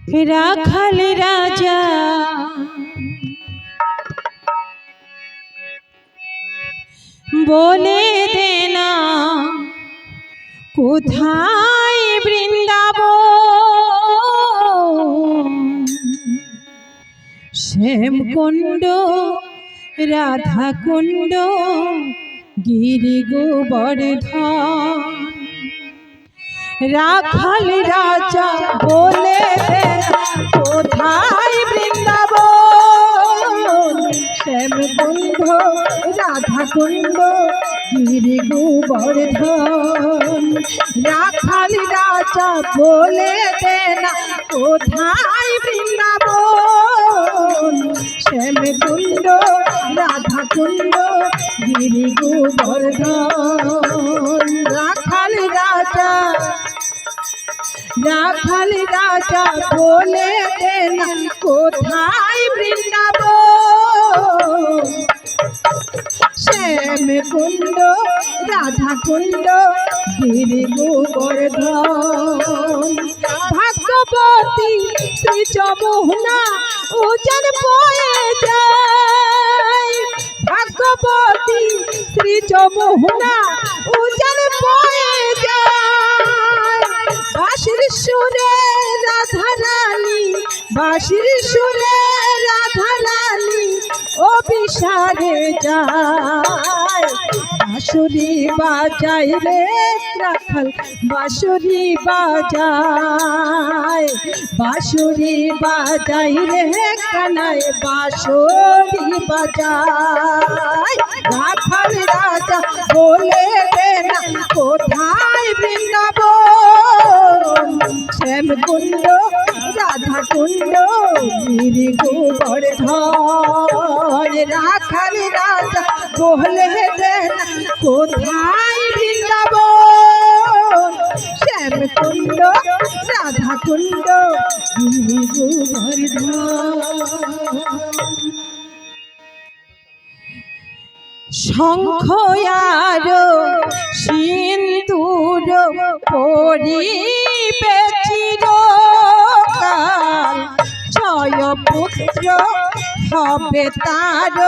রাখাল রাজা বলে দেনা কোথায় বৃন্দাবন, শ্যামকুণ্ড রাধাকুণ্ড গিরি গোবর্ধন। রাখাল রাজা বলে দেনা কোথায় বৃন্দাবন, শ্যামকুণ্ড রাধাকুণ্ড গিরি গোবর্ধন। রাখাল রাজা বলে দেনা কোথায় বৃন্দাবন, শ্যামকুণ্ড রাধাকুণ্ড গিরি গোবর্ধন। রাখাল রাজা বলে দেনা কোথায় বৃন্দাবন, শ্যামকুণ্ড রাধাকুণ্ড গিরি গোবর্ধন। ভাগ্যবতী শ্রী যমুনা উজান বয়ে যায়, ভাগ্যবতী শ্রী যমুনা উজান বয়ে যায়। বাঁশির সুরে রাধা রানী, বাঁশির সুরে রাধা রানী অভিসারে যায়। বাঁশুরি বাজায় রে রাখাল, বাঁশুরি বাজায়, বাঁশুরি বাজায় রে কানাই, বাঁশুরি বাজায়। রাখাল রাজা বলে দেনা কোথায় বৃন্দাবন, শ্যামকুণ্ড রাধাকুণ্ড গিরি গোবর্ধন। রাখাল রাজা বলে দেনা কোথায় বৃন্দাবন, শ্যামকুণ্ড রাধাকুণ্ড গিরি গোবর্ধন। শঙ্খ আর সিন্দুর পরিবে চিরকাল, ছয় পুত্র হবে তার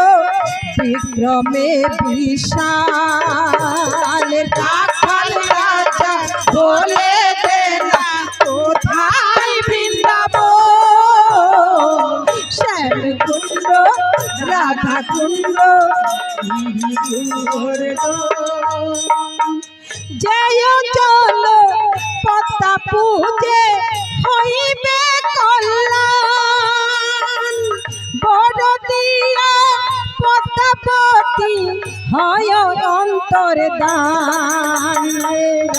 বিক্রমে বিশাল। রাখাল রাজা বলে দেনা কোথায় বৃন্দাবন, শ্যামকুণ্ড রাধাকুণ্ড গিরি গোবর্ধন। জয় চলো পদ্মা পূজে হইবে কল্যাণ, বড় দিয়া পদ্মাবতী হয় অন্তর দান।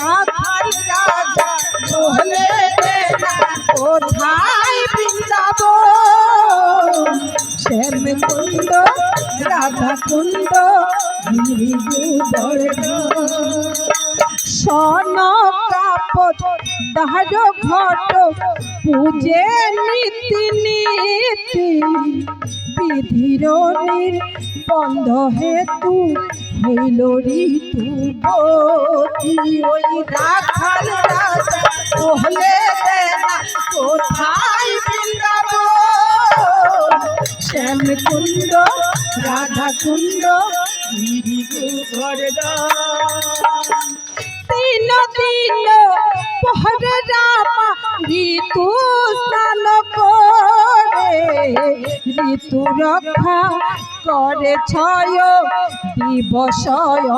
রাখাল রাজা বলে দেনা কোথায় বৃন্দাবন, শ্যামকুণ্ড রাধাকুণ্ড গিরি গোবর্ধন। সনকাপদ দার ঘট পূজে নীতি নীতি, বিধির নির্বন্ধ হেতু হইল ঋতুবতী। ওই রাখাল রাজা বলে দেনা কোথায় বৃন্দাবন, শ্যামকুণ্ড রাধাকুণ্ড গিরি গোবর্ধন। তিন দিন পহরে রামা ঋতু স্নান করে, ঋতু রক্ষা করে ছয় দিবস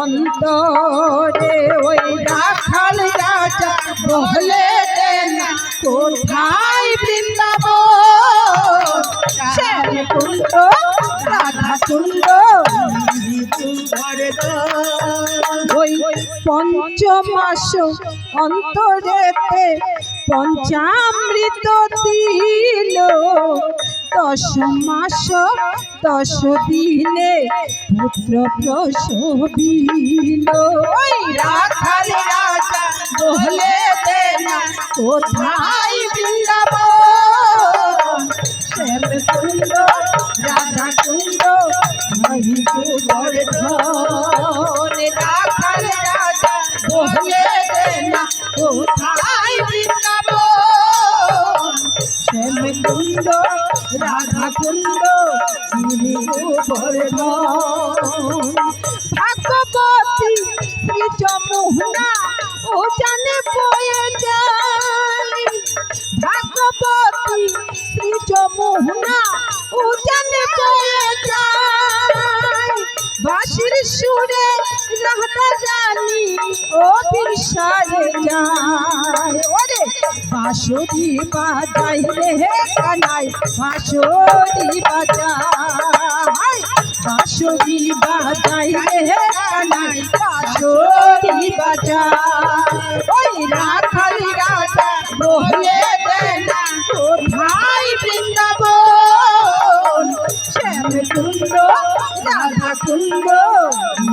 অন্তরে। ওই রাখাল রাজা বলে দেনা কোথায় বৃন্দাবন, শ্যামকুণ্ড রাধাকুণ্ড গিরি গোবর্ধন। ওই পঞ্চমাস অন্তরেতে পঞ্চামৃত দিল, 10 মাস 10 দিনে পুত্র প্রসবিল। ওই রাখাল রাজা বলে দেনা কোথায় বৃন্দাবন, শ্যামকুণ্ড রাধাকুণ্ড গিরি গোবর্ধন। রাখাল রাজা বলে দেনা কোথায় বৃন্দাবন, কুণ্ড রাধা কুণ্ড গিরি গোবর্ধন ভাগবতী শ্রী যমুনা ও জানে বয়ে যায় ভাগবতী শ্রী যমুনা ও জানে বয়ে যায় বাঁশির সুরে রাধা জানি ও বিশালে যায় ওরে বাঁশরি বাজাই রে কানাই বাঁশরি বাজাই বাঁশরি বাজাই রে কানাই বাঁশরি বাজাই ওই রাখাল রাজা বলে দেনা কোথায় বৃন্দাবন শ্যাম কুণ্ড রাধা কুণ্ড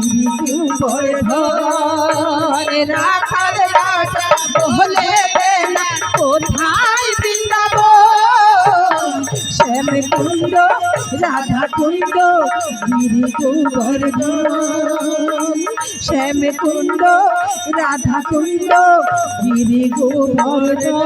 গিরি গোবর্ধন রাখাল রাজা বলে দেনা কোথায় বৃন্দাবন শ্যাম কুণ্ড রাধা কুণ্ড গিরি গোবর্ধন শ্যাম কুণ্ড রাধা কুণ্ড গিরি গোবর্ধন।